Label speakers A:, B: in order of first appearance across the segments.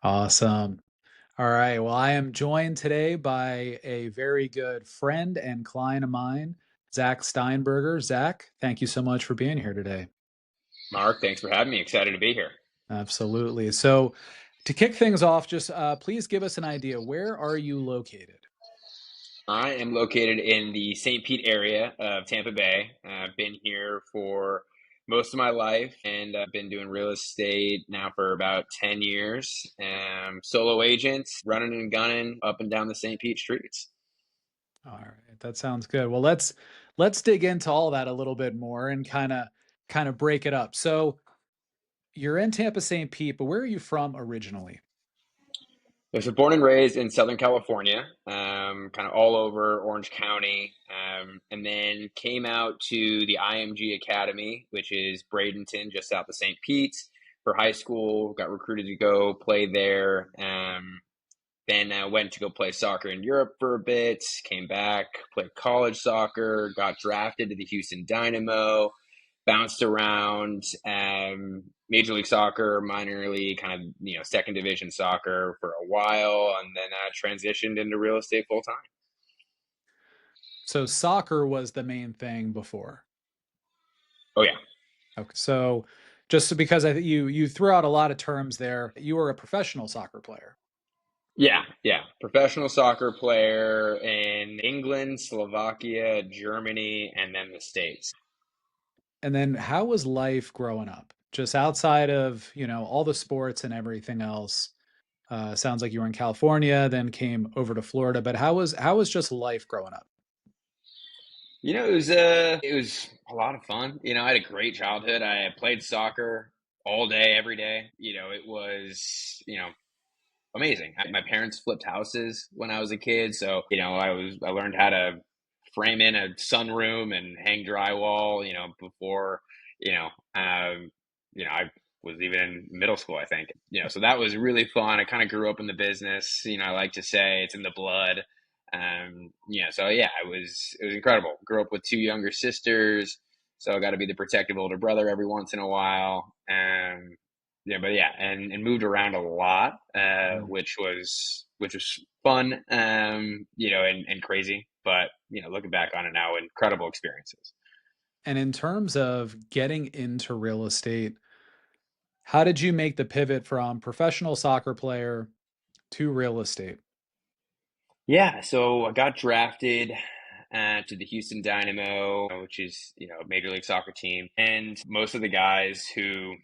A: Awesome. All right. Well, I am joined today by a very good friend and client of mine, Zach Steinberger. Zach, thank you so much for being here today.
B: Mark, thanks for having me. Excited to be here.
A: Absolutely. So, to kick things off, just please give us an idea. Where are you located?
B: I am located in the St. Pete area of Tampa Bay. I've been here for most of my life and I've been doing real estate now for about 10 years. Solo agent, running and gunning up and down the St. Pete streets.
A: All right, that sounds good. Well, let's dig into all that a little bit more and kind of break it up. So, you're in Tampa St. Pete, but where are you from originally?
B: I was born and raised in Southern California, kind of all over Orange County, and then came out to the IMG Academy, which is Bradenton, just south of St. Pete, for high school. Got recruited to go play there. Then went to go play soccer in Europe for a bit. Came back, played college soccer. Got drafted to the Houston Dynamo, bounced around Major League Soccer, minor league, kind of second division soccer for a while, and then transitioned into real estate full time.
A: So, soccer was the main thing before.
B: Oh yeah,
A: Okay. So, because you threw out a lot of terms there, you were a professional soccer player.
B: yeah. Professional soccer player in England, Slovakia, Germany, and then the States.
A: And then how was life growing up? Just outside of, all the sports and everything else. Sounds like you were in California, then came over to Florida, but how was just life growing up?
B: It was a lot of fun. I had a great childhood. I played soccer all day, every day. It was amazing. My parents flipped houses when I was a kid, so I learned how to frame in a sunroom and hang drywall. Before you know, I was even in middle school, I think. So that was really fun. I kind of grew up in the business. I like to say it's in the blood. So yeah, it was incredible. Grew up with two younger sisters, so I got to be the protective older brother every once in a while. And moved around a lot,
A: Mm.
B: which was fun, and crazy. But looking back on it now, incredible experiences.
A: And in terms of getting into real estate, how did you make the pivot from professional soccer player to real estate?
B: Yeah, so I got drafted to the Houston Dynamo, which is a major league soccer team, and most of the guys who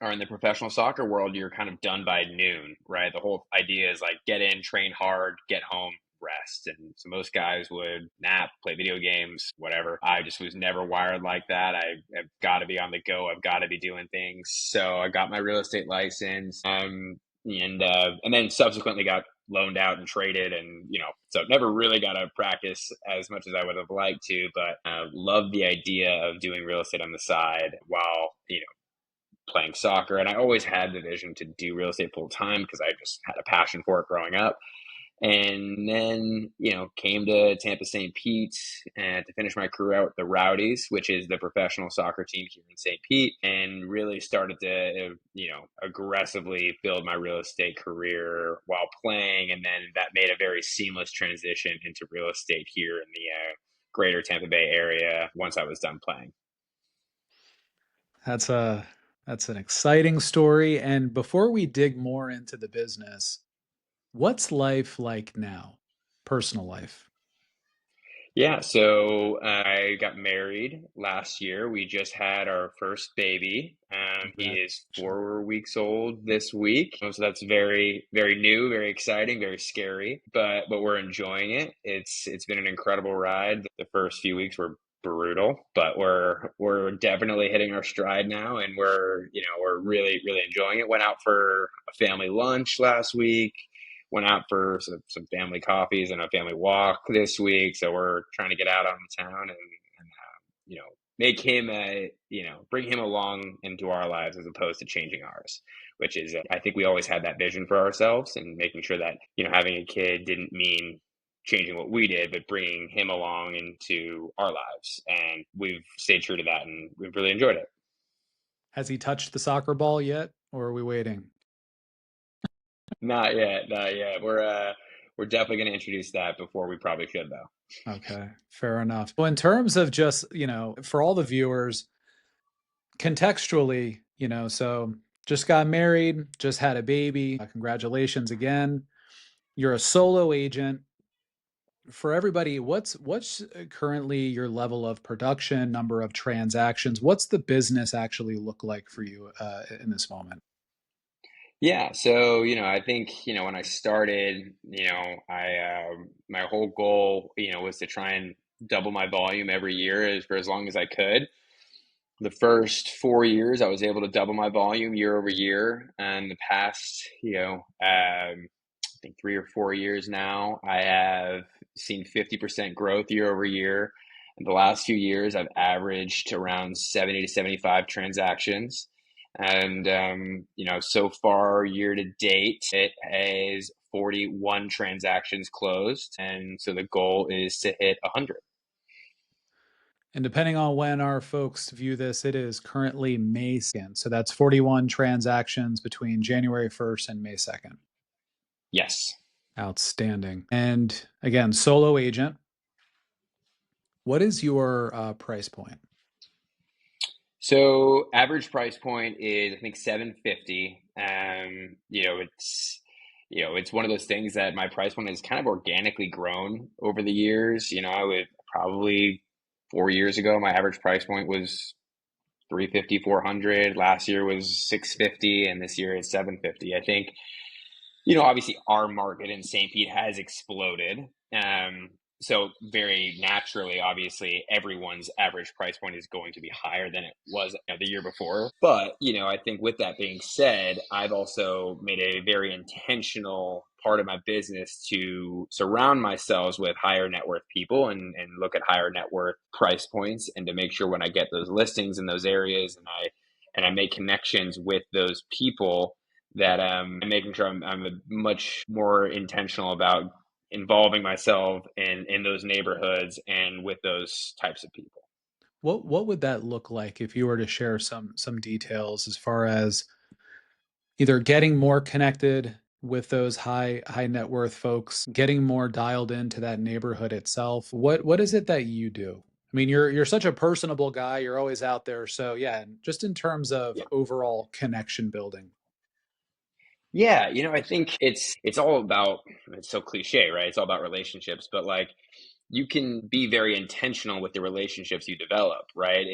B: are in the professional soccer world, you're kind of done by noon, right? The whole idea is like get in, train hard, get home, rest. And so most guys would nap, play video games, whatever. I just was never wired like that. I've got to be on the go. I've got to be doing things. So I got my real estate license, and then subsequently got loaned out and traded, and so never really got to practice as much as I would have liked to, but loved the idea of doing real estate on the side while playing soccer. And I always had the vision to do real estate full time because I just had a passion for it growing up. And then, came to Tampa St. Pete and to finish my career out with the Rowdies, which is the professional soccer team here in St. Pete, and really started to, aggressively build my real estate career while playing. And then that made a very seamless transition into real estate here in the greater Tampa Bay area once I was done playing.
A: That's a that's an exciting story. And before we dig more into the business, what's life like now? Personal life.
B: Yeah, so I got married last year. We just had our first baby. He is
A: Congratulations.
B: 4 weeks old this week, so that's very, very new, very exciting, very scary. But we're enjoying it. It's been an incredible ride. The first few weeks were brutal, but we're definitely hitting our stride now, and we're really, really enjoying it. Went out for a family lunch last week, went out for some family coffees and a family walk this week. So we're trying to get out on the town and make him bring him along into our lives as opposed to changing ours, which is, I think we always had that vision for ourselves and making sure that, having a kid didn't mean changing what we did, but bringing him along into our lives. And we've stayed true to that and we've really enjoyed it.
A: Has he touched the soccer ball yet, or are we waiting?
B: Not yet, not yet. We're definitely going to introduce that before we probably should, though.
A: Okay, fair enough. Well, in terms of just, for all the viewers, contextually, so just got married, just had a baby. Congratulations again. You're a solo agent. For everybody, what's currently your level of production, number of transactions? What's the business actually look like for you in this moment?
B: Yeah, so I think when I started, my whole goal was to try and double my volume every year for as long as I could. The first 4 years, I was able to double my volume year over year, and the past, I think 3 or 4 years now, I have seen 50% growth year over year. In the last few years, I've averaged around 70 to 75 transactions. And, so far, year to date, it has 41 transactions closed. And so the goal is to hit 100.
A: And depending on when our folks view this, it is currently May 2nd. So that's 41 transactions between January 1st and May 2nd.
B: Yes.
A: Outstanding. And again, solo agent. What is your price point?
B: So average price point is I think 750. It's one of those things that my price point has kind of organically grown over the years. I would probably 4 years ago, my average price point was 350, 400. Last year was 650, and this year is 750. I think obviously our market in St. Pete has exploded. So very naturally, obviously, everyone's average price point is going to be higher than it was the year before. But, I think with that being said, I've also made a very intentional part of my business to surround myself with higher net worth people and look at higher net worth price points, and to make sure when I get those listings in those areas and I make connections with those people, that I'm making sure I'm much more intentional about involving myself in those neighborhoods and with those types of people.
A: What would that look like if you were to share some details as far as either getting more connected with those high net worth folks, getting more dialed into that neighborhood itself? What is it that you do? I mean, you're such a personable guy. You're always out there. So yeah, just in terms of
B: Yeah.
A: overall connection building.
B: Yeah, I think it's all about, it's so cliche, right? It's all about relationships, but like you can be very intentional with the relationships you develop, right?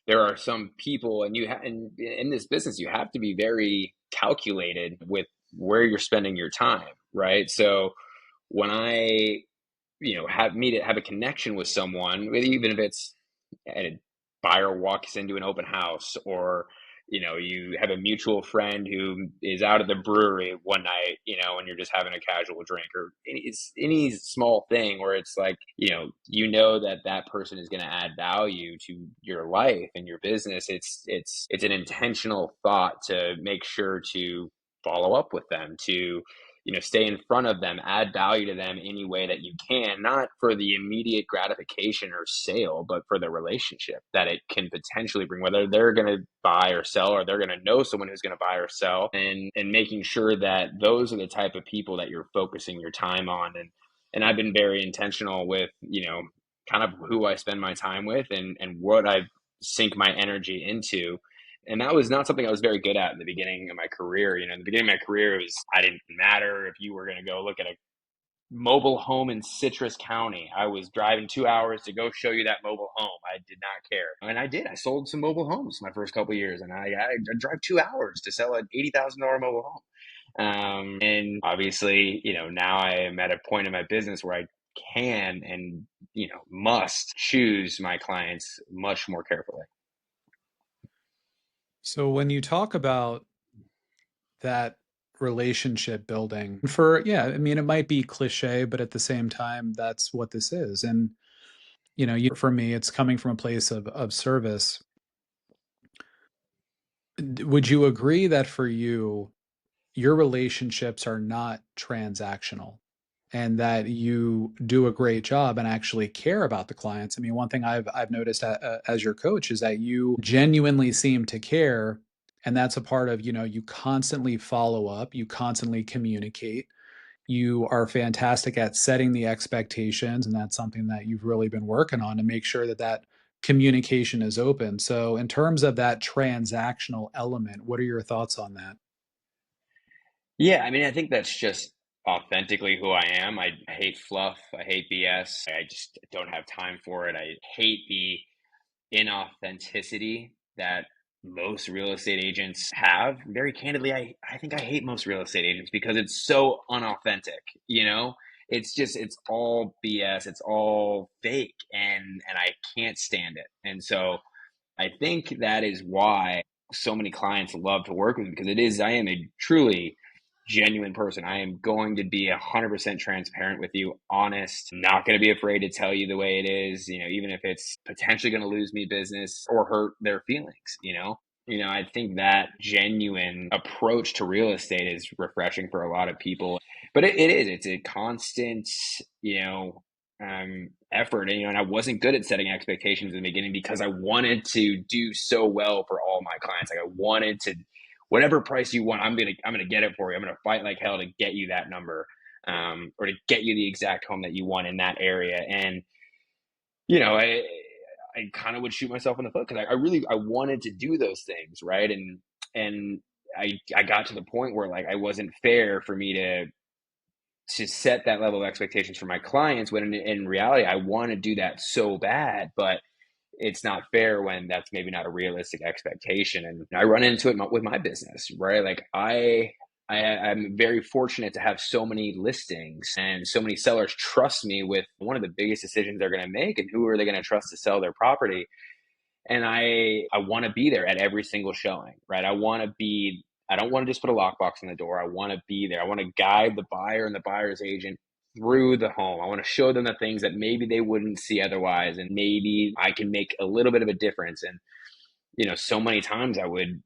B: There are some people, and and in this business you have to be very calculated with where you're spending your time, right? So when I have a connection with someone, even if it's a buyer walks into an open house, or you have a mutual friend who is out at the brewery one night, and you're just having a casual drink, or it's any small thing where it's like that that person is going to add value to your life and your business. It's an intentional thought to make sure to follow up with them, to stay in front of them, add value to them any way that you can, not for the immediate gratification or sale, but for the relationship that it can potentially bring, whether they're going to buy or sell, or they're going to know someone who's going to buy or sell, and making sure that those are the type of people that you're focusing your time on. And I've been very intentional with, kind of who I spend my time with, and what I sink my energy into. And that was not something I was very good at in the beginning of my career. In the beginning of my career, it was, I didn't matter if you were going to go look at a mobile home in Citrus County. I was driving 2 hours to go show you that mobile home. I did not care. And I did. I sold some mobile homes my first couple of years, and I drive 2 hours to sell an $80,000 mobile home. And obviously, now I am at a point in my business where I can and, must choose my clients much more carefully.
A: So when you talk about that relationship building for, yeah, I mean, it might be cliche, but at the same time, that's what this is. And, for me, it's coming from a place of service. Would you agree that for you, your relationships are not transactional and that you do a great job and actually care about the clients? I mean, one thing I've noticed as your coach is that you genuinely seem to care, And that's a part of, you constantly follow up, you constantly communicate. You are fantastic at setting the expectations, and that's something that you've really been working on to make sure that that communication is open. So, in terms of that transactional element, what are your thoughts on that?
B: Yeah, I mean, I think that's just authentically who I am. I hate fluff. I hate BS. I just don't have time for it. I hate the inauthenticity that most real estate agents have. Very candidly, I think I hate most real estate agents because it's so unauthentic, you know? It's all BS, it's all fake, and I can't stand it. And so I think that is why so many clients love to work with me, because I am a truly genuine person. I am going to be 100% transparent with you, honest, not going to be afraid to tell you the way it is, even if it's potentially going to lose me business or hurt their feelings. I think that genuine approach to real estate is refreshing for a lot of people. But it's a constant, effort. And I wasn't good at setting expectations in the beginning because I wanted to do so well for all my clients. Like I wanted to, whatever price you want, I'm gonna get it for you. I'm gonna fight like hell to get you that number, or to get you the exact home that you want in that area. And you know, I kind of would shoot myself in the foot because I wanted to do those things, right? And I got to the point where like I wasn't fair for me to set that level of expectations for my clients, when in reality I want to do that so bad, but it's not fair when that's maybe not a realistic expectation. And I run into it with my business, right? Like I'm very fortunate to have so many listings and so many sellers trust me with one of the biggest decisions they're going to make, and who are they going to trust to sell their property. And I want to be there at every single showing, right? I don't want to just put a lockbox in the door. I want to be there. I want to guide the buyer and the buyer's agent through the home. I want to show them the things that maybe they wouldn't see otherwise, and maybe I can make a little bit of a difference. And so many times I would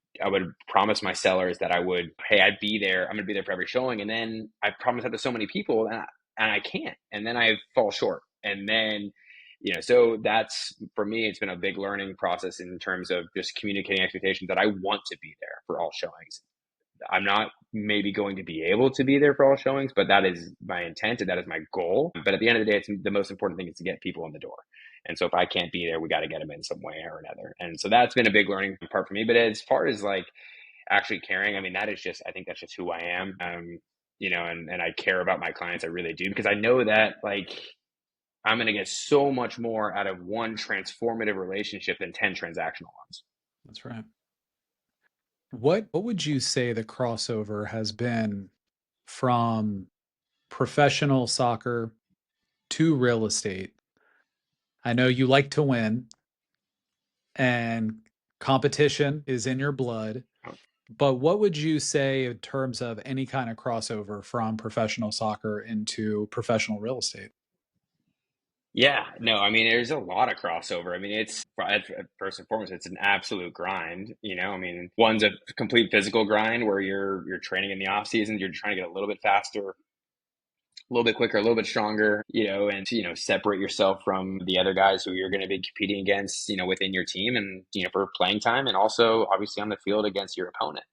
B: promise my sellers that hey, I'd be there. I'm going to be there for every showing, and then I promise that to so many people, and I can't, and then I fall short, and then so that's, for me, it's been a big learning process in terms of just communicating expectations that I want to be there for all showings. I'm not maybe going to be able to be there for all showings, but that is my intent and that is my goal. But at the end of the day, it's the most important thing is to get people in the door. And so if I can't be there, we got to get them in some way or another. And so that's been a big learning part for me. But as far as like actually caring, I mean, I think that's just who I am. And I care about my clients. I really do, because I know that like I'm going to get so much more out of one transformative relationship than 10 transactional ones.
A: That's right. What would you say the crossover has been from professional soccer to real estate? I know you like to win and competition is in your blood, but what would you say in terms of any kind of crossover from professional soccer into professional real estate?
B: Yeah, no, I mean, there's a lot of crossover. I mean, first and foremost, it's an absolute grind. I mean, one's a complete physical grind where you're training in the off season, you're trying to get a little bit faster, a little bit quicker, a little bit stronger, and separate yourself from the other guys who you're going to be competing against, within your team, and for playing time, and also obviously on the field against your opponent.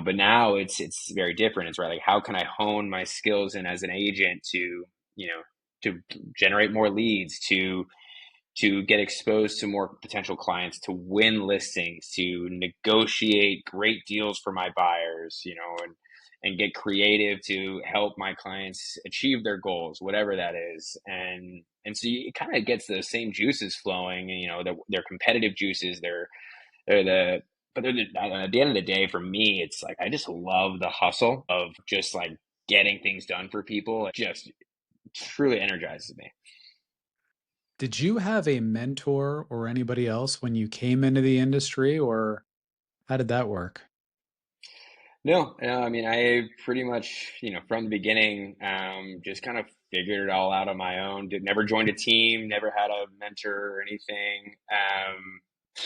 B: But now it's very different. It's right, like, how can I hone my skills in as an agent you know to generate more leads, to get exposed to more potential clients, to win listings, to negotiate great deals for my buyers, and get creative to help my clients achieve their goals, whatever that is. And so it kind of gets the same juices flowing, they're competitive juices. They're the but they're at the end of the day, for me, it's like I just love the hustle of just like getting things done for people. It just truly energizes me.
A: Did you have a mentor or anybody else when you came into the industry, or how did that work?
B: No, no, I mean, I pretty much, from the beginning, just kind of figured it all out on my own. Never joined a team, never had a mentor or anything.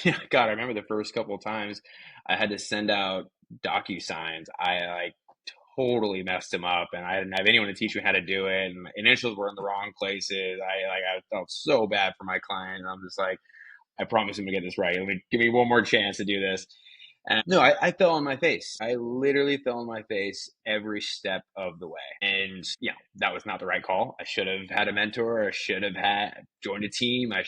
B: Yeah, God, I remember the first couple of times I had to send out DocuSigns. I like totally messed them up, and I didn't have anyone to teach me how to do it. And my initials were in the wrong places. I felt so bad for my client. And I'm just like, I promise I'm gonna get this right. Give me one more chance to do this. No, I fell on my face. I literally fell on my face every step of the way. And, that was not the right call. I should have had a mentor. I should have joined a team. I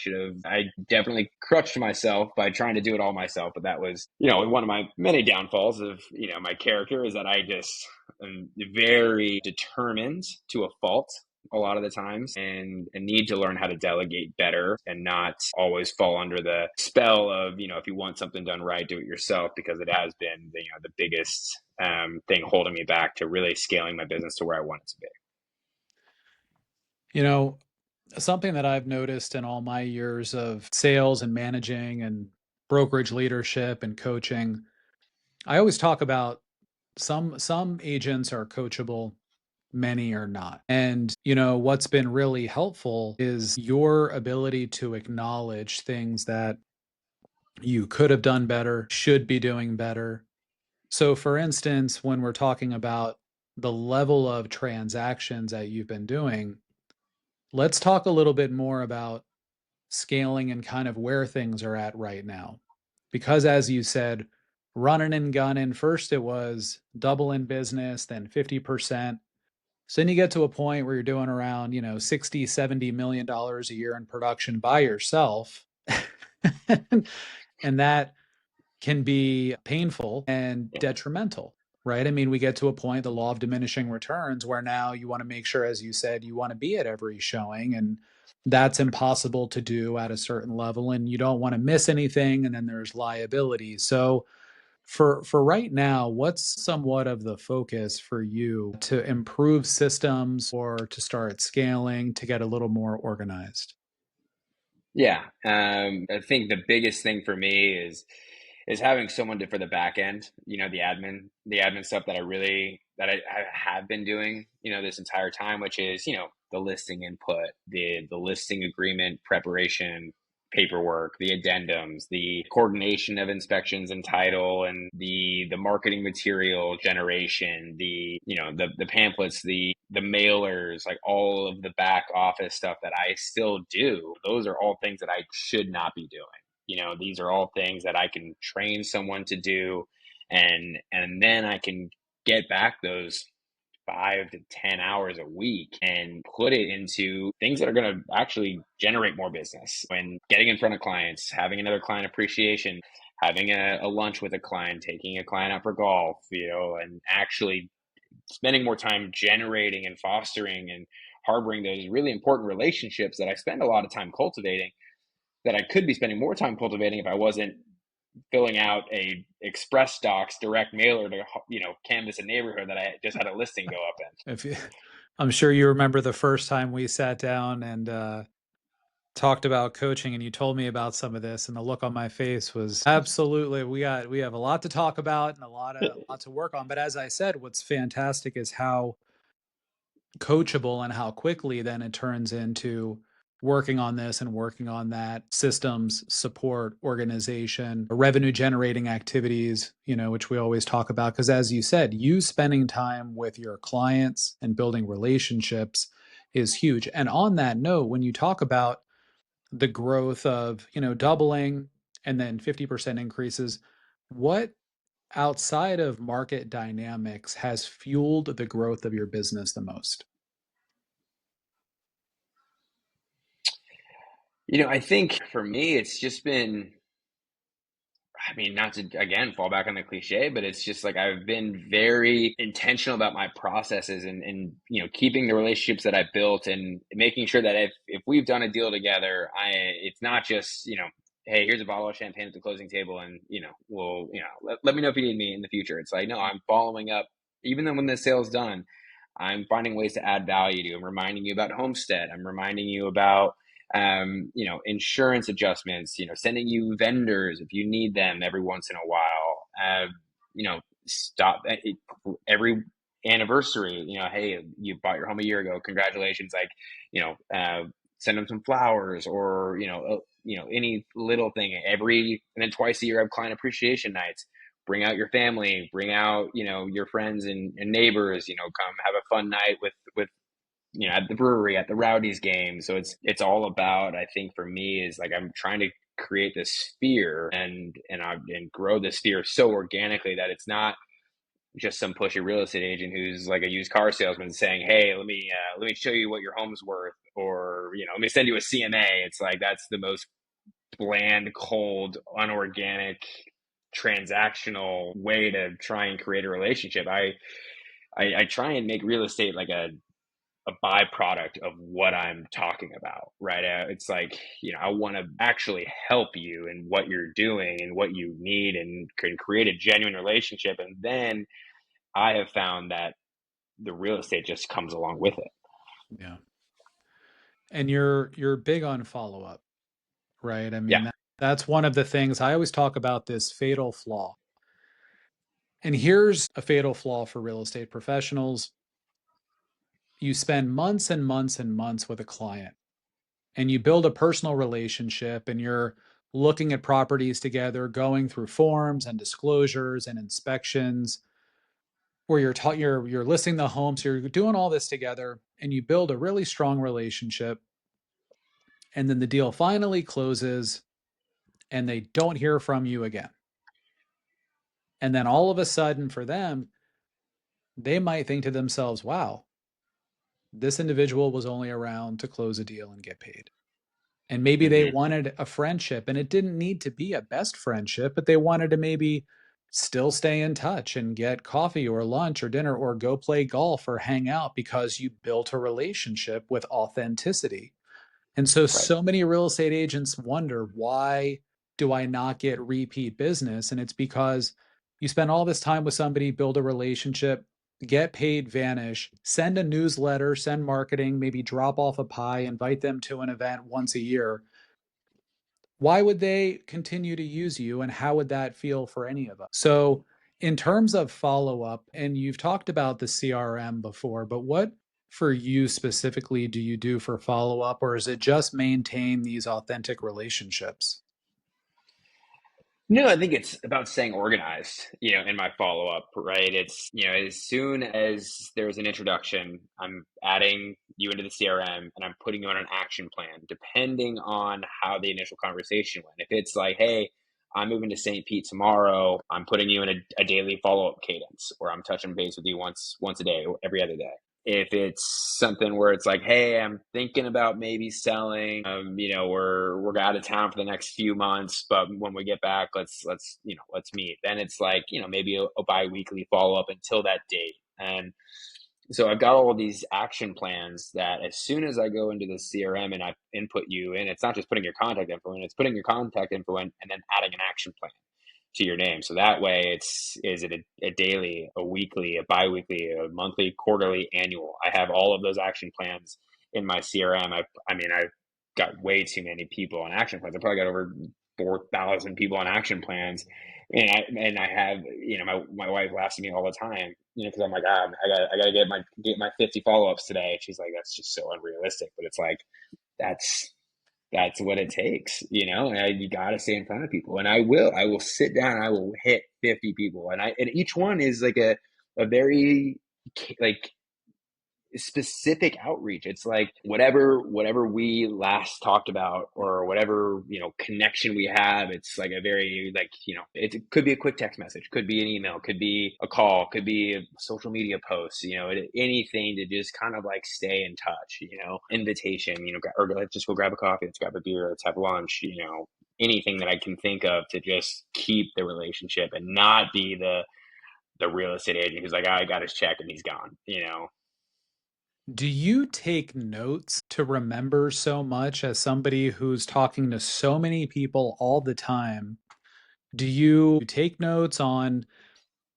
B: definitely crutched myself by trying to do it all myself. But that was, one of my many downfalls of, my character is that I just am very determined to a fault a lot of the times, and need to learn how to delegate better and not always fall under the spell of, if you want something done right, do it yourself, because it has been the biggest thing holding me back to really scaling my business to where I want it to be.
A: You know, something that I've noticed in all my years of sales and managing and brokerage leadership and coaching, I always talk about some agents are coachable, many are not. And, what's been really helpful is your ability to acknowledge things that you could have done better, should be doing better. So, for instance, when we're talking about the level of transactions that you've been doing, let's talk a little bit more about scaling and kind of where things are at right now. Because as you said, running and gunning, first it was double in business, then 50%. So then you get to a point where you're doing around, 60, $70 million a year in production by yourself. And that can be painful and
B: Yeah.
A: detrimental, right? I mean, we get to a point, the law of diminishing returns, where now you want to make sure, as you said, you want to be at every showing. And that's impossible to do at a certain level. And you don't want to miss anything. And then there's liability. So, for right now, what's somewhat of the focus for you to improve systems or to start scaling to get a little more organized?
B: Yeah, I think the biggest thing for me is having someone for the back end, the admin stuff that I have been doing, this entire time, which is, the listing input, the listing agreement preparation, paperwork, the addendums, the coordination of inspections and title, and the marketing material generation, the pamphlets, the mailers, like all of the back office stuff that I still do. Those are all things that I should not be doing. These are all things that I can train someone to do, and then I can get back those 5 to 10 hours a week and put it into things that are going to actually generate more business. When getting in front of clients, having another client appreciation, having a lunch with a client, taking a client out for golf, and actually spending more time generating and fostering and harboring those really important relationships that I spend a lot of time cultivating, that I could be spending more time cultivating if I wasn't filling out a express docs direct mailer to canvas a neighborhood that I just had a listing go up in.
A: If you, I'm sure you remember the first time we sat down and talked about coaching and you told me about some of this, and the look on my face was absolutely, we have a lot to talk about and a lot to work on. But as I said, what's fantastic is how coachable and how quickly then it turns into working on this and working on that, systems, support, organization, revenue generating activities, which we always talk about. Because as you said, you spending time with your clients and building relationships is huge. And on that note, when you talk about the growth of, doubling and then 50% increases, what outside of market dynamics has fueled the growth of your business the most?
B: I think for me, it's just been, I mean, not to again fall back on the cliche, but it's just like I've been very intentional about my processes, and keeping the relationships that I built, and making sure that if we've done a deal together, it's not just hey, here's a bottle of champagne at the closing table, and let me know if you need me in the future. It's like, no, I'm following up, even then when the sale's done. I'm finding ways to add value to you. I'm reminding you about homestead. I'm reminding you about insurance adjustments, sending you vendors if you need them every once in a while. Stop every anniversary, hey, you bought your home a year ago. Congratulations. Like, send them some flowers, or, any little thing and then twice a year I have client appreciation nights. Bring out your family, bring out, your friends and neighbors, come have a fun night with at the brewery, at the Rowdies game. So it's all about, I think for me, is like I'm trying to create this sphere and grow this sphere so organically that it's not just some pushy real estate agent who's like a used car salesman saying, "Hey, let me show you what your home's worth," or let me send you a CMA. It's like that's the most bland, cold, unorganic, transactional way to try and create a relationship. I try and make real estate like a byproduct of what I'm talking about, right? It's like, I want to actually help you in what you're doing and what you need and can create a genuine relationship. And then I have found that the real estate just comes along with it.
A: Yeah. And you're big on follow-up, right? I
B: Yeah.
A: mean, that's one of the things I always talk about, this fatal flaw. And here's a fatal flaw for real estate professionals. You spend months and months and months with a client and you build a personal relationship and you're looking at properties together, going through forms and disclosures and inspections where you're listing the home. So you're doing all this together and you build a really strong relationship. And then the deal finally closes and they don't hear from you again. And then all of a sudden for them, they might think to themselves, wow, this individual was only around to close a deal and get paid. And maybe they
B: Hmm.
A: wanted a friendship and it didn't need to be a best friendship, but they wanted to maybe still stay in touch and get coffee or lunch or dinner or go play golf or hang out because you built a relationship with authenticity. And so,
B: Right.
A: so many real estate agents wonder, why do I not get repeat business? And it's because you spend all this time with somebody, build a relationship, get paid, vanish, send a newsletter, send marketing, maybe drop off a pie, invite them to an event once a year. Why would they continue to use you? And how would that feel for any of us? So, in terms of follow up, and you've talked about the CRM before, but what for you specifically do you do for follow up, or is it just maintain these authentic relationships?
B: No, I think it's about staying organized, in my follow up, right? It's, as soon as there's an introduction, I'm adding you into the CRM and I'm putting you on an action plan, depending on how the initial conversation went. If it's like, hey, I'm moving to St. Pete tomorrow, I'm putting you in a daily follow up cadence, or I'm touching base with you once a day or every other day. If it's something where it's like, hey, I'm thinking about maybe selling, we're out of town for the next few months, but when we get back, let's meet. Then it's like, maybe a bi-weekly follow-up until that date. And so I've got all of these action plans that as soon as I go into the CRM and I input you in, it's not just putting your contact info in, it's putting your contact info in and then adding an action plan to your name. So that way is it a daily, a weekly, a bi-weekly, a monthly, quarterly, annual. I have all of those action plans in my CRM. I've got way too many people on action plans. I probably got over 4,000 people on action plans. And I have, my wife laughs at me all the time, because I'm like, I gotta get my 50 follow-ups today. She's like, that's just so unrealistic. But it's like, that's that's what it takes, and you got to stay in front of people. And I will sit down and I will hit 50 people. And each one is like a very like specific outreach. It's like whatever we last talked about or whatever, connection we have. It's like a very like, it could be a quick text message, could be an email, could be a call, could be a social media post, anything to just kind of like stay in touch, invitation, or let's just go grab a coffee, let's grab a beer, let's have lunch, anything that I can think of to just keep the relationship and not be the real estate agent who's like, I got his check and he's gone.
A: Do you take notes to remember so much as somebody who's talking to so many people all the time? Do you take notes on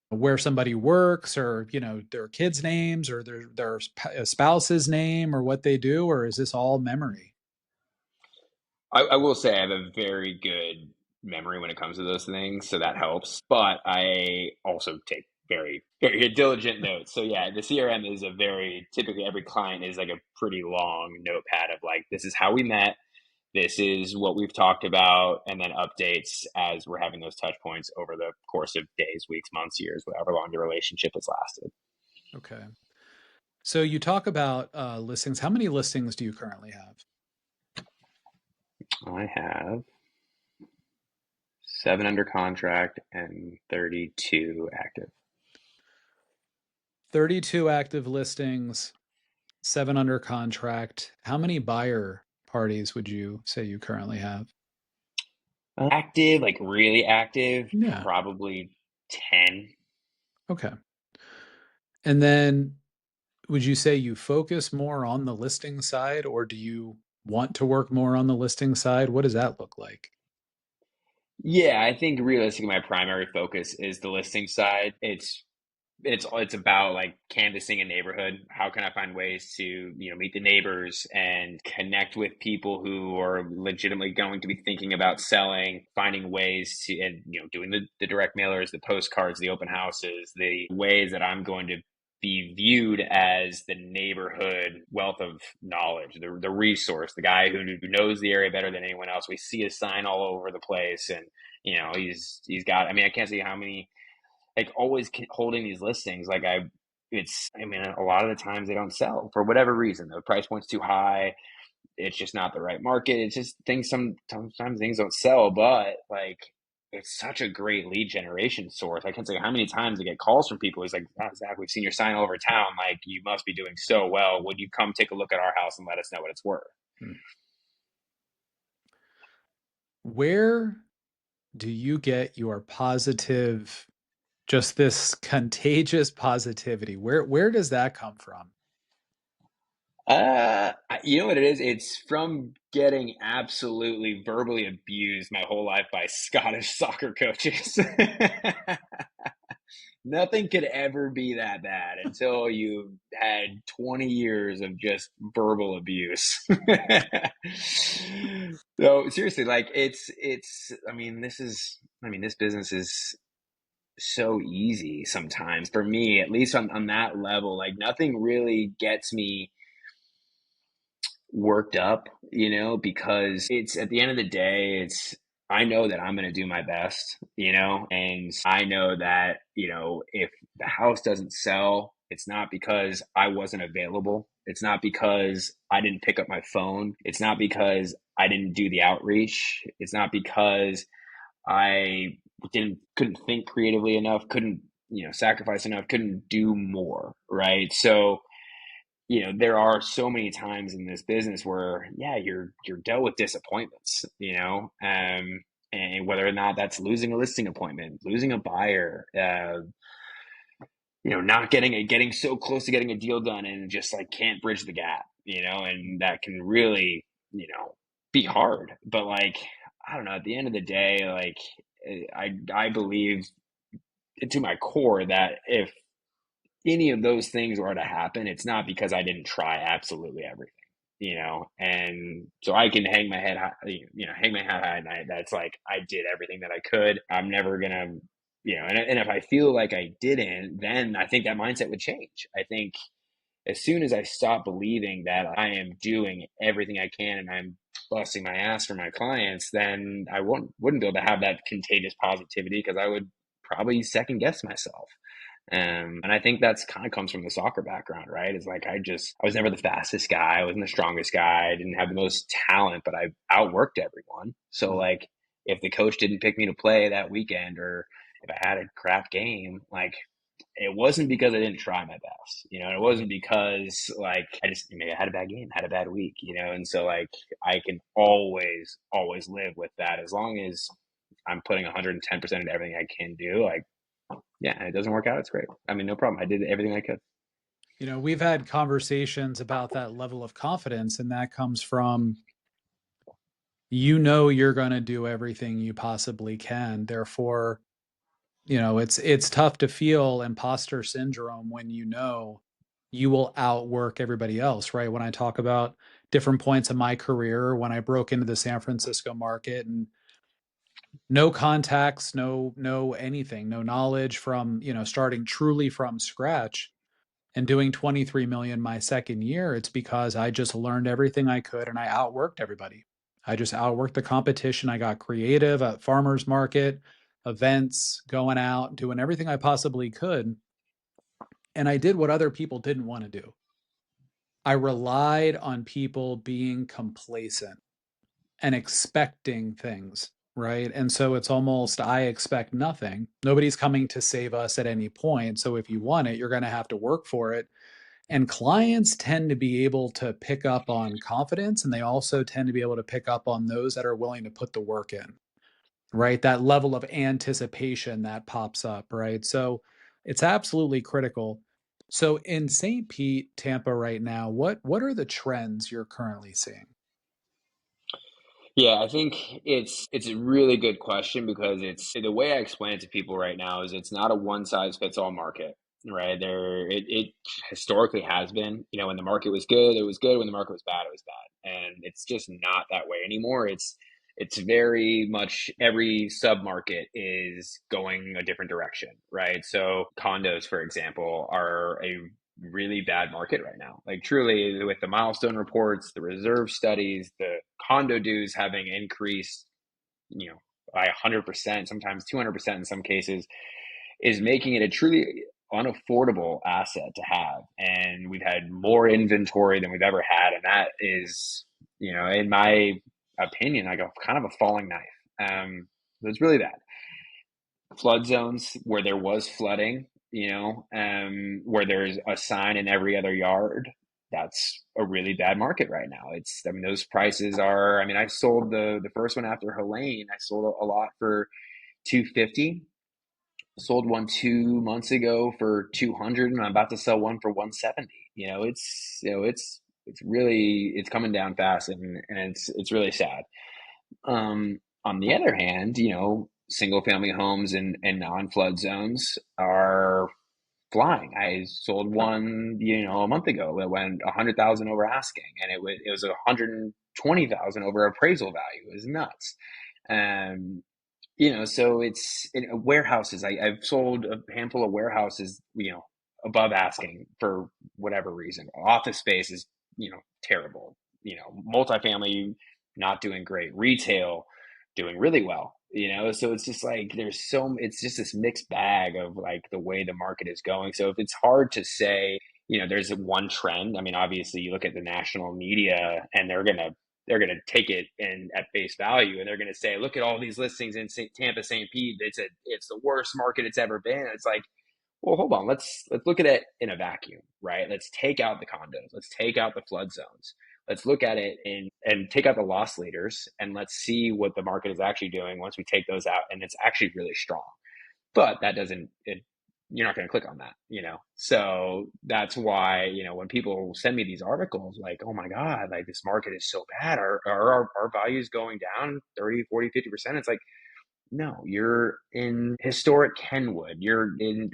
A: where somebody works, or their kids names, or their spouse's name, or what they do, or is this all memory?
B: I will say I have a very good memory when it comes to those things, so that helps. But I also take very, very diligent notes. So yeah, the CRM is typically every client is like a pretty long notepad of like, this is how we met, this is what we've talked about, and then updates as we're having those touch points over the course of days, weeks, months, years, whatever long the relationship has lasted.
A: Okay. So you talk about listings. How many listings do you currently have?
B: I have. Seven under contract and 32 active.
A: 32 active listings, 7 under contract. How many buyer parties would you say you currently have?
B: Active, like really active,
A: Yeah.
B: probably 10.
A: Okay. And then would you say you focus more on the listing side, or do you want to work more on the listing side? What does that look like?
B: Yeah, I think realistically my primary focus is the listing side. It's about like canvassing a neighborhood. How can I find ways to, meet the neighbors and connect with people who are legitimately going to be thinking about selling, finding ways to, and, doing the direct mailers, the postcards, the open houses, the ways that I'm going to be viewed as the neighborhood wealth of knowledge, the resource, the guy who knows the area better than anyone else. We see his sign all over the place, and he's got. I mean, I can't see how many, like, always holding these listings. Like, I mean, a lot of the times they don't sell for whatever reason. The price point's too high. It's just not the right market. It's just things, sometimes things don't sell, but like, it's such a great lead generation source. I can't say how many times I get calls from people who's like, oh, Zach, we've seen your sign all over town. Like, you must be doing so well. Would you come take a look at our house and let us know what it's worth?
A: Hmm. Where do you get your positive, just this contagious positivity? Where does that come from?
B: You know what it is? It's from getting absolutely verbally abused my whole life by Scottish soccer coaches. Nothing could ever be that bad until you've had 20 years of just verbal abuse. So seriously, like, I mean, this business is so easy sometimes for me, at least on that level. Like, nothing really gets me worked up, because it's, at the end of the day, I know that I'm going to do my best, and I know that, if the house doesn't sell, it's not because I wasn't available. It's not because I didn't pick up my phone. It's not because I didn't do the outreach. It's not because I couldn't think creatively enough, couldn't, sacrifice enough, couldn't do more, right? So, there are so many times in this business where, yeah, you're dealt with disappointments, and whether or not that's losing a listing appointment, losing a buyer, not getting so close to getting a deal done and just like can't bridge the gap, and that can really, be hard. But like, I don't know, at the end of the day, like, I believe to my core that if any of those things were to happen, it's not because I didn't try absolutely everything, and so I can hang my head high, hang my head high at night. That's like, I did everything that I could. I'm never gonna, and if I feel like I didn't, then I think that mindset would change. I think as soon as I stop believing that I am doing everything I can and I'm busting my ass for my clients, then I wouldn't be able to have that contagious positivity, because I would probably second guess myself. And I think that's kind of comes from the soccer background, right? It's like, I was never the fastest guy. I wasn't the strongest guy. I didn't have the most talent, but I outworked everyone. So
A: Hmm.
B: like, if the coach didn't pick me to play that weekend, or if I had a crap game, like, it wasn't because I didn't try my best, it wasn't because like I just, maybe I had a bad game, had a bad week, and so like, I can always live with that as long as I'm putting 110% into everything I can do. Like, yeah, and it doesn't work out, it's great. I mean, no problem. I did everything I could.
A: We've had conversations about that level of confidence, and that comes from, you're going to do everything you possibly can. Therefore, it's tough to feel imposter syndrome when you will outwork everybody else, right? When I talk about different points in my career, when I broke into the San Francisco market and no contacts, no anything, no knowledge, from, starting truly from scratch and doing 23 million my second year, it's because I just learned everything I could and I outworked everybody. I just outworked the competition. I got creative at farmers market, events, going out, doing everything I possibly could. And I did what other people didn't want to do. I relied on people being complacent and expecting things. right? And so it's almost, I expect nothing. Nobody's coming to save us at any point. So if you want it, you're going to have to work for it. And clients tend to be able to pick up on confidence, and they also tend to be able to pick up on those that are willing to put the work in, right? That level of anticipation that pops up, right? So it's absolutely critical. So in St. Pete, Tampa right now, what are the trends you're currently seeing?
B: Yeah, I think it's a really good question because it's the way I explain it to people right now is it's not a one size fits all market, right? It historically has been, when the market was good, it was good. When the market was bad, it was bad. And it's just not that way anymore. It's very much every sub market is going a different direction, right? So condos, for example, are a really bad market right now. Like truly, with the milestone reports, the reserve studies, the condo dues having increased, by 100%, sometimes 200% in some cases, is making it a truly unaffordable asset to have. And we've had more inventory than we've ever had, and that is, in my opinion, like a kind of a falling knife. It's really bad. Flood zones where there was flooding, where there's a sign in every other yard. That's a really bad market right now. I mean, those prices are, I mean, I sold the first one after Helene. I sold a lot for 250. Sold one 2 months ago for 200, and I'm about to sell one for 170. It's really, it's coming down fast, and it's really sad. On the other hand, single family homes and non-flood zones are flying. I sold one, a month ago that went 100,000 over asking, and it was 120,000 over appraisal value. It was nuts. Um, so it's in warehouses. I've sold a handful of warehouses, above asking for whatever reason. Office space is, terrible. Multifamily not doing great. Retail doing really well. So it's just like it's just this mixed bag of like the way the market is going. So if it's hard to say, there's one trend. I mean, obviously you look at the national media and they're gonna take it in at face value, and they're gonna say, "Look at all these listings in Tampa, St. Pete. It's the worst market it's ever been." It's like, well, hold on. Let's look at it in a vacuum, right? Let's take out the condos. Let's take out the flood zones. Let's look at it and take out the loss leaders, and let's see what the market is actually doing once we take those out, and it's actually really strong. But that doesn't it you're not going to click on that, so that's why, when people send me these articles like, oh my god, like this market is so bad, our values going down 30, 40, 50%. It's like, no, you're in historic Kenwood. You're in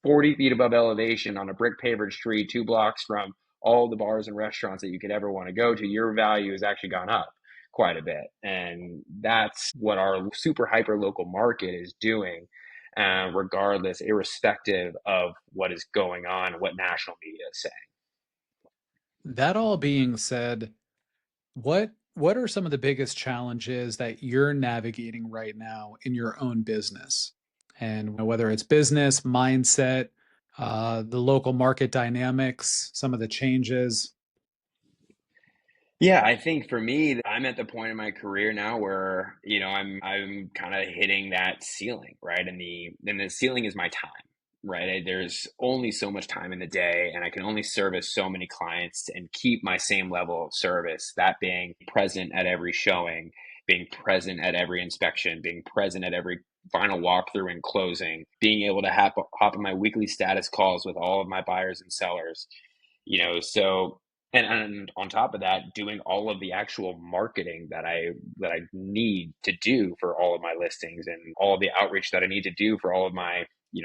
B: 40 feet above elevation on a brick pavered street, 2 blocks from all the bars and restaurants that you could ever want to go to. Your value has actually gone up quite a bit. And that's what our super hyper local market is doing, regardless, irrespective of what is going on, what national media is saying.
A: That all being said, what are some of the biggest challenges that you're navigating right now in your own business? And whether it's business, mindset, the local market dynamics, some of the changes.
B: Yeah, I think for me, I'm at the point in my career now where, I'm kind of hitting that ceiling, right? And the ceiling is my time, right? There's only so much time in the day, and I can only service so many clients and keep my same level of service, that being present at every showing, being present at every inspection, being present at every final walkthrough and closing, being able to hop on my weekly status calls with all of my buyers and sellers, so, and on top of that, doing all of the actual marketing that I need to do for all of my listings, and all of the outreach that I need to do for all of my,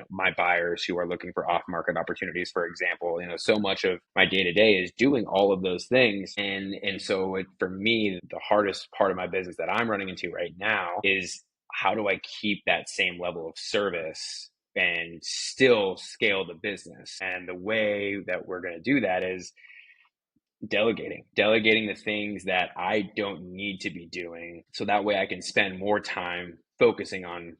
B: my buyers who are looking for off market opportunities, for example. So much of my day to day is doing all of those things. And so for me, the hardest part of my business that I'm running into right now is, how do I keep that same level of service and still scale the business? And the way that we're going to do that is delegating the things that I don't need to be doing, so that way I can spend more time focusing on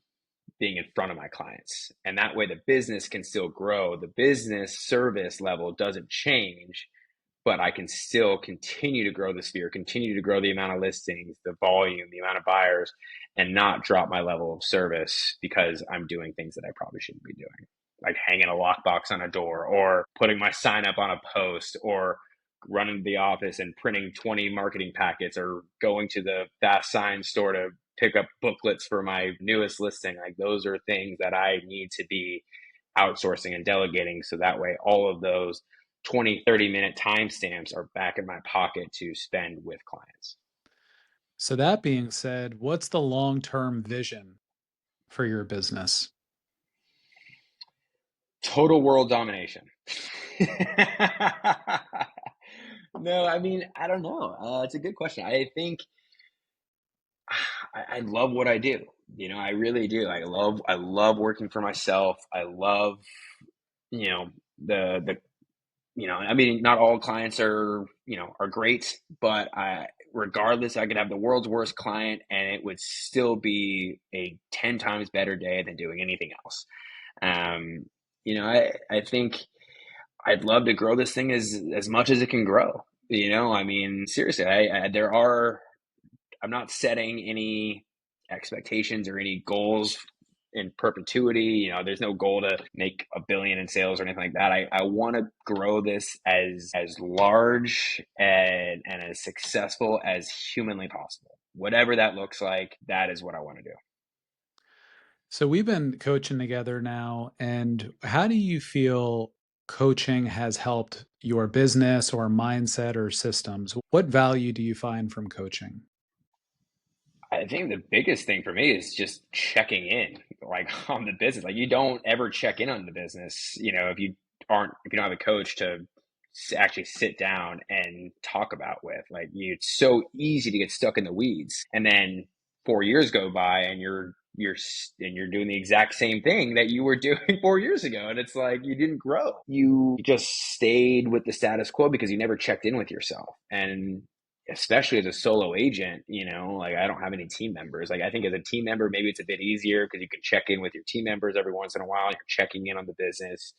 B: being in front of my clients. And that way the business can still grow. The business service level doesn't change, but I can still continue to grow the sphere, continue to grow the amount of listings, the volume, the amount of buyers, and not drop my level of service because I'm doing things that I probably shouldn't be doing, like hanging a lockbox on a door or putting my sign up on a post or running to the office and printing 20 marketing packets or going to the fast sign store to pick up booklets for my newest listing. Like those are things that I need to be outsourcing and delegating, so that way all of those 20-30 minute timestamps are back in my pocket to spend with clients.
A: So that being said, what's the long-term vision for your business?
B: Total world domination. No, I mean, I don't know. It's a good question. I think I love what I do. I really do. I love working for myself. I love, you know, the I mean, not all clients are great, but regardless, I could have the world's worst client and it would still be a 10 times better day than doing anything else. Um, I think I'd love to grow this thing as much as it can grow. I mean, seriously, I'm not setting any expectations or any goals in perpetuity. There's no goal to make a billion in sales or anything like that. I want to grow this as large and as successful as humanly possible. Whatever that looks like, that is what I want to do.
A: So we've been coaching together now, and how do you feel coaching has helped your business or mindset or systems? What value do you find from coaching?
B: I think the biggest thing for me is just checking in, like on the business. Like you don't ever check in on the business, if you don't have a coach to actually sit down and talk about with. Like it's so easy to get stuck in the weeds, and then 4 years go by, and you're doing the exact same thing that you were doing 4 years ago, and it's like you didn't grow. You just stayed with the status quo because you never checked in with yourself, and especially as a solo agent, like I don't have any team members. Like I think as a team member, maybe it's a bit easier because you can check in with your team members every once in a while. You're checking in on the business,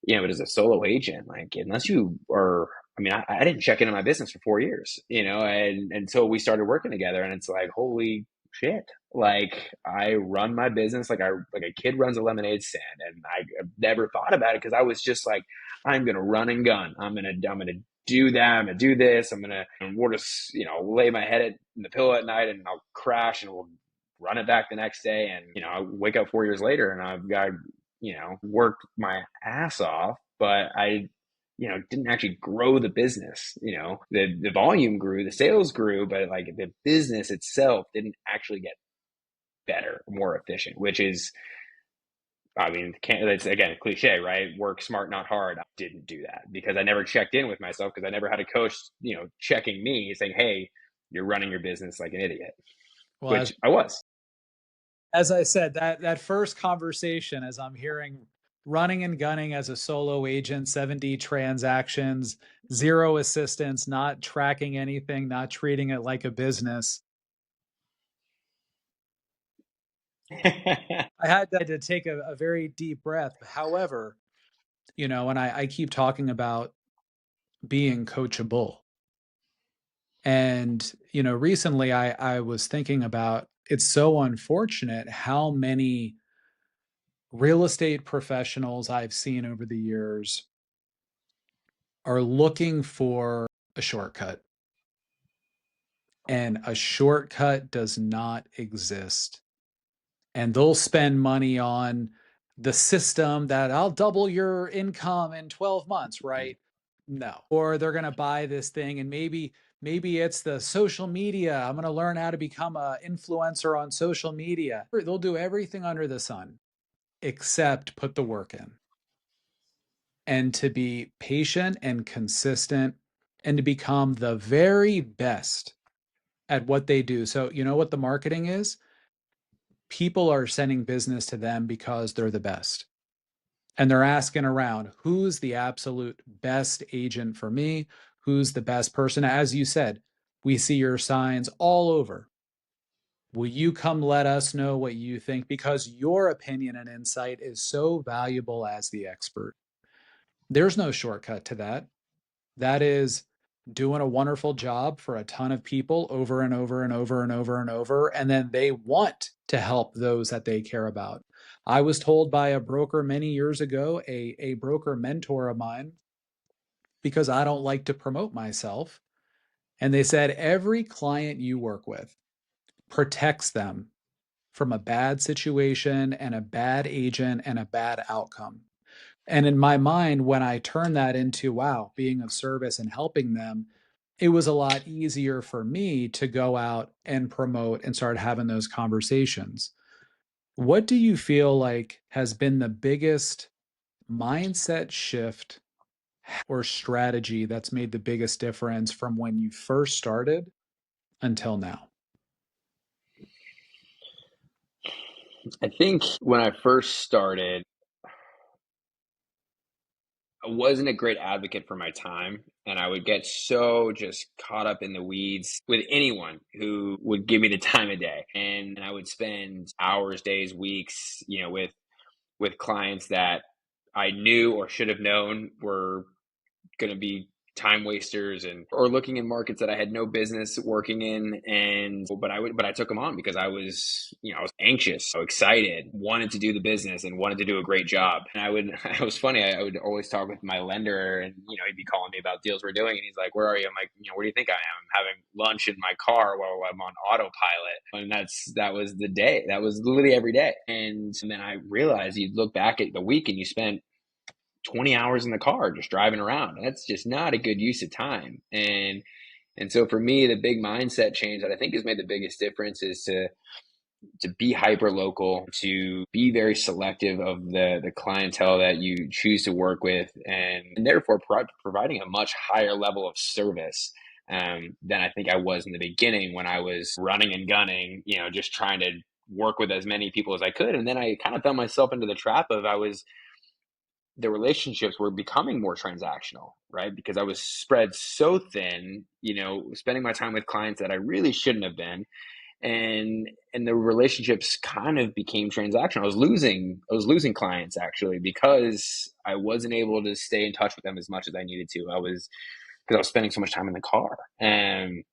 B: but as a solo agent, like unless you are, I mean, I didn't check in on my business for 4 years, and until we started working together, and it's like, holy shit. Like I run my business like a kid runs a lemonade stand, and I never thought about it because I was just like, I'm gonna run and gun. I'm gonna do that. I'm gonna do this. We'll just lay my head in the pillow at night, and I'll crash, and we'll run it back the next day, and I wake up 4 years later, and I've got worked my ass off, but I didn't actually grow the business. The volume grew, the sales grew, but like the business itself didn't actually get better, more efficient, which is, I mean, it's again a cliche, right? Work smart, not hard. I didn't do that because I never checked in with myself because I never had a coach, checking me saying, "Hey, you're running your business like an idiot,"
A: Well,
B: which I was.
A: as I said, that first conversation, as I'm hearing running and gunning as a solo agent, 70 transactions, zero assistance, not tracking anything, not treating it like a business. I had to take a very deep breath. However, and I keep talking about being coachable. And, recently I was thinking about it's so unfortunate how many real estate professionals I've seen over the years are looking for a shortcut, and a shortcut does not exist. And they'll spend money on the system that I'll double your income in 12 months, right? No. Or they're going to buy this thing, and maybe it's the social media. I'm going to learn how to become an influencer on social media. They'll do everything under the sun except put the work in, and to be patient and consistent and to become the very best at what they do. So, you know what the marketing is? People are sending business to them because they're the best. And they're asking around, who's the absolute best agent for me? Who's the best person? As you said, we see your signs all over. Will you come let us know what you think? Because your opinion and insight is so valuable as the expert. There's no shortcut to that. That is doing a wonderful job for a ton of people over and over and over and over and over. And then they want to help those that they care about. I was told by a broker many years ago, a broker mentor of mine, because I don't like to promote myself. And they said, every client you work with protects them from a bad situation and a bad agent and a bad outcome. And in my mind, when I turned that into, wow, being of service and helping them, it was a lot easier for me to go out and promote and start having those conversations. What do you feel like has been the biggest mindset shift or strategy that's made the biggest difference from when you first started until now?
B: I think when I first started, I wasn't a great advocate for my time. And I would get so just caught up in the weeds with anyone who would give me the time of day. And I would spend hours, days, weeks, with clients that I knew or should have known were going to be time wasters and or looking in markets that I had no business working in. And but I took them on because I was anxious, so excited, wanted to do the business and wanted to do a great job. And it was funny, I would always talk with my lender, and he'd be calling me about deals we're doing, and he's like, where are you? I'm like, where do you think I am? I'm having lunch in my car while I'm on autopilot. And that was the day. That was literally every day. And then I realized, you look back at the week and you spent 20 hours in the car just driving around. That's just not a good use of time. And so for me, the big mindset change that I think has made the biggest difference is to be hyper local, to be very selective of the clientele that you choose to work with, and therefore providing a much higher level of service than I think I was in the beginning when I was running and gunning, just trying to work with as many people as I could. And then I kind of fell myself into the trap of the relationships were becoming more transactional, right? Because I was spread so thin, spending my time with clients that I really shouldn't have been. And the relationships kind of became transactional. I was losing clients actually because I wasn't able to stay in touch with them as much as I needed to. Because I was spending so much time in the car. And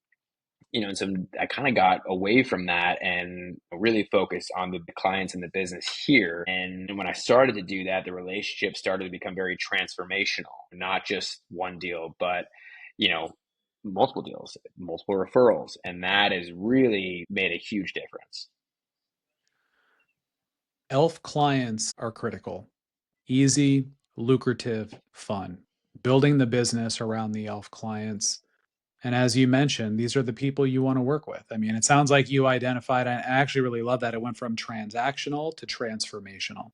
B: so I kind of got away from that and really focused on the clients and the business here. And when I started to do that, the relationship started to become very transformational, not just one deal, but, you know, multiple deals, multiple referrals. And that has really made a huge difference.
A: ELF clients are critical. Easy, lucrative, fun. Building the business around the ELF clients. And as you mentioned, these are the people you want to work with. I mean, it sounds like you identified, I actually really love that it went from transactional to transformational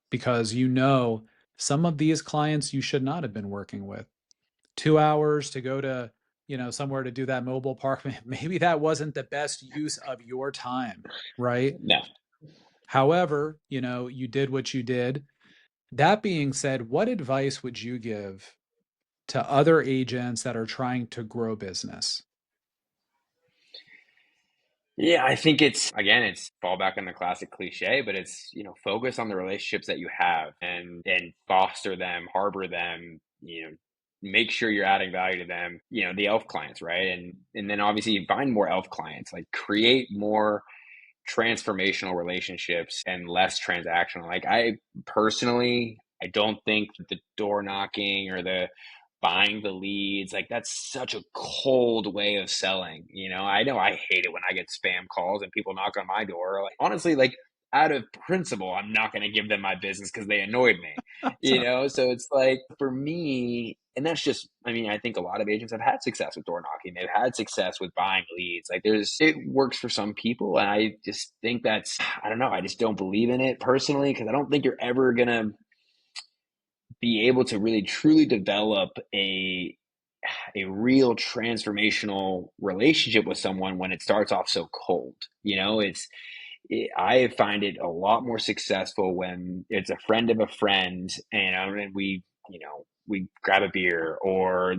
A: because some of these clients you should not have been working with. 2 hours to go to, somewhere to do that mobile park, maybe that wasn't the best use of your time, right?
B: No.
A: However, you did what you did. That being said, what advice would you give to other agents that are trying to grow business?
B: Yeah, I think it's fall back on the classic cliche, but it's, focus on the relationships that you have and foster them, harbor them, make sure you're adding value to them, the elf clients, right? And then obviously you find more elf clients, like create more transformational relationships and less transactional. Like I personally, I don't think that the door knocking or the buying the leads, like that's such a cold way of selling. I know I hate it when I get spam calls and people knock on my door. Like honestly, like out of principle, I'm not going to give them my business because they annoyed me.
A: So,
B: So it's like for me, and that's just, I mean, I think a lot of agents have had success with door knocking. They've had success with buying leads. Like it works for some people. And I just think I don't know. I just don't believe in it personally because I don't think you're ever going to be able to really truly develop a real transformational relationship with someone when it starts off so cold. I find it a lot more successful when it's a friend of a friend, and we grab a beer, or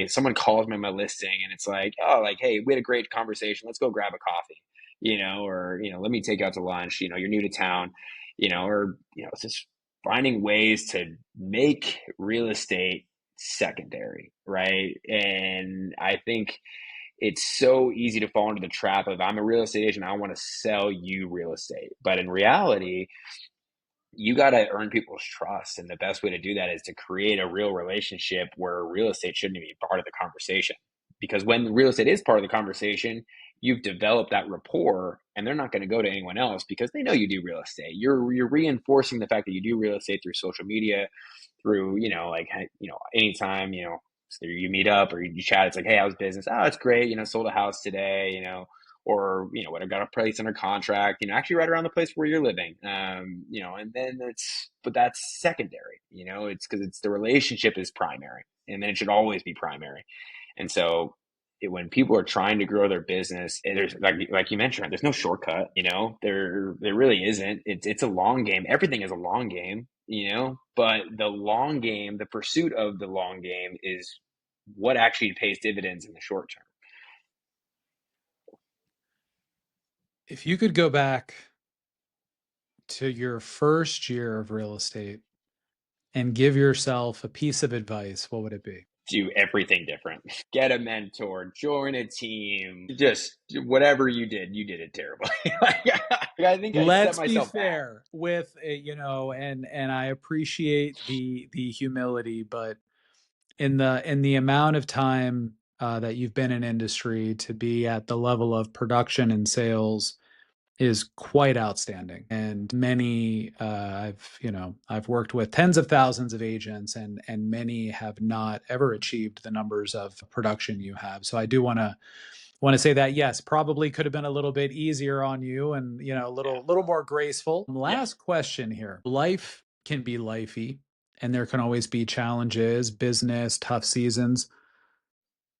B: someone calls me on my listing, and it's like, oh, like, hey, we had a great conversation. Let's go grab a coffee, or let me take you out to lunch. You're new to town, or it's just finding ways to make real estate secondary, right? And I think it's so easy to fall into the trap of, I'm a real estate agent, I want to sell you real estate. But in reality, you got to earn people's trust. And the best way to do that is to create a real relationship where real estate shouldn't even be part of the conversation. Because when real estate is part of the conversation, you've developed that rapport, and they're not going to go to anyone else because they know you do real estate. You're reinforcing the fact that you do real estate through social media, through, like, anytime, so you meet up or you chat, it's like, hey, how's business? Oh, it's great. Sold a house today, or, what, I've got a place under contract, actually right around the place where you're living. And then but that's secondary, it's because it's the relationship is primary, and then it should always be primary. And so when people are trying to grow their business, there's like you mentioned, there's no shortcut. There really isn't. It's a long game. Everything is a long game. But the long game, the pursuit of the long game, is what actually pays dividends in the short term.
A: If you could go back to your first year of real estate and give yourself a piece of advice, what would it be?
B: Do everything different. Get a mentor, join a team, just whatever you did it terribly. I think I set
A: Let's be
B: myself back.
A: fair with and I appreciate the humility, but in the amount of time that you've been in industry to be at the level of production and sales is quite outstanding. And many, I've worked with tens of thousands of agents, and many have not ever achieved the numbers of production you have. So I do want to say that, yes, probably could have been a little bit easier on you, and a
B: Yeah.
A: little more graceful.
B: Yeah.
A: Last question here. Life can be lifey, and there can always be challenges, business, tough seasons.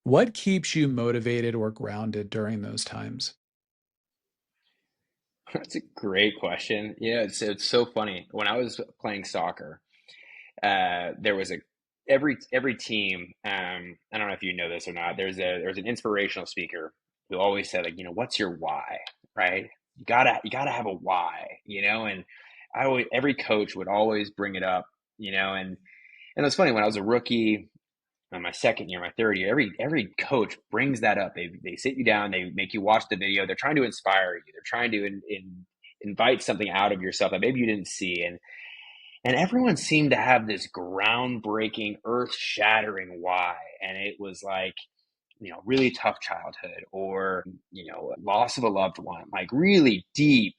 A: What keeps you motivated or grounded during those times?
B: That's a great question. Yeah, it's so funny. When I was playing soccer, there was a every team. I don't know if you know this or not. There's an inspirational speaker who always said, like, what's your why, right? You gotta have a why, and every coach would always bring it up, and it's funny when I was a rookie. My second year, my third year, every coach brings that up. They sit you down, they make you watch the video. They're trying to inspire you. They're trying to invite something out of yourself that maybe you didn't see. And everyone seemed to have this groundbreaking, earth-shattering why. And it was like, really tough childhood, or, loss of a loved one, like really deep,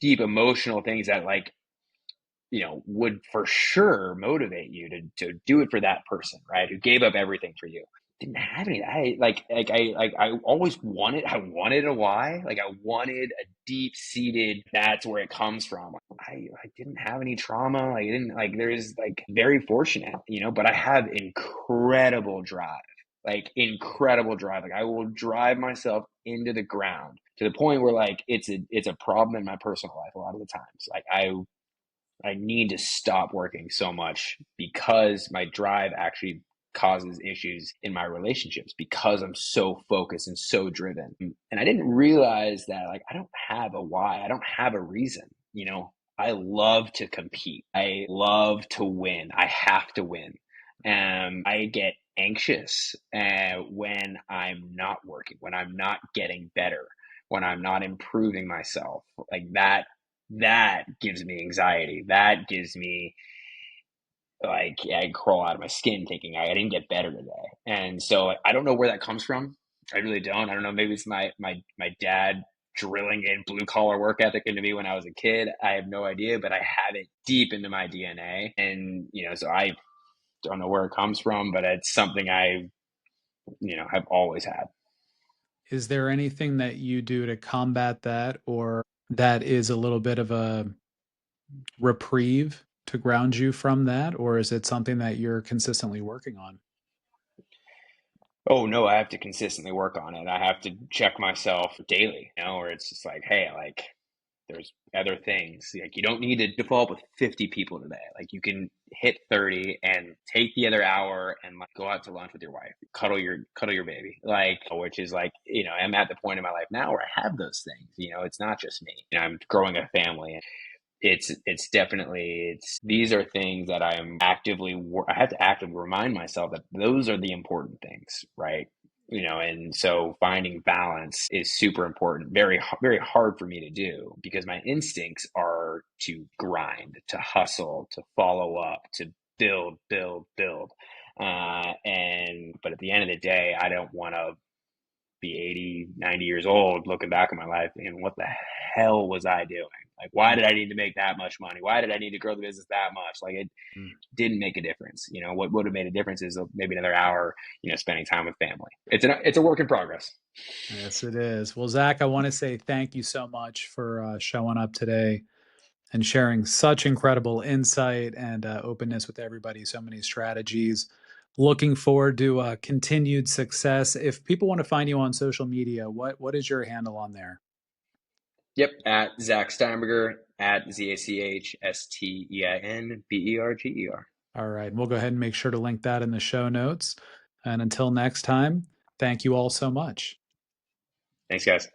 B: deep emotional things that, like, would for sure motivate you to do it for that person, right? Who gave up everything for you. Didn't have any. I always wanted a why. Like, I wanted a deep seated. That's where it comes from. I didn't have any trauma. Like, I didn't, like, there's, like, very fortunate, but I have incredible drive. Like, incredible drive. Like, I will drive myself into the ground to the point where, like, it's a problem in my personal life a lot of the times. Like, I need to stop working so much because my drive actually causes issues in my relationships because I'm so focused and so driven. And I didn't realize that, like, I don't have a why. I don't have a reason. I love to compete. I love to win. I have to win. And I get anxious when I'm not working, when I'm not getting better, when I'm not improving myself. Like, that gives me anxiety. That gives me, like, I crawl out of my skin thinking I didn't get better today. And so I don't know where that comes from. I really don't. I don't know. Maybe it's my dad drilling in blue collar work ethic into me when I was a kid. I have no idea, but I have it deep into my DNA. And, so I don't know where it comes from, but it's something I, have always had.
A: Is there anything that you do to combat that, or that is a little bit of a reprieve to ground you from that? Or is it something that you're consistently working on?
B: Oh no, I have to consistently work on it. I have to check myself daily, or it's just like, hey, like, there's other things. Like, you don't need to follow up with 50 people today. Like, you can hit 30 and take the other hour and, like, go out to lunch with your wife, cuddle your baby. Like, which is, like, I'm at the point in my life now where I have those things. It's not just me. I'm growing a family. it's definitely it's these are things that I have to actively remind myself that those are the important things, right? And so finding balance is super important. Very hard for me to do because my instincts are to grind, to hustle, to follow up, to build, build, build. And but at the end of the day, I don't want to be 80, 90 years old looking back on my life and what the hell was I doing? Like, why did I need to make that much money? Why did I need to grow the business that much? Like, it
A: Mm.
B: didn't make a difference. What would have made a difference is maybe another hour, spending time with family. It's a work in progress.
A: Yes, it is. Well, Zach, I want to say thank you so much for showing up today and sharing such incredible insight and openness with everybody. So many strategies. Looking forward to continued success. If people want to find you on social media, what is your handle on there?
B: Yep, at Zach Steinberger, at ZachSteinberger.
A: All right, and we'll go ahead and make sure to link that in the show notes. And until next time, thank you all so much.
B: Thanks, guys.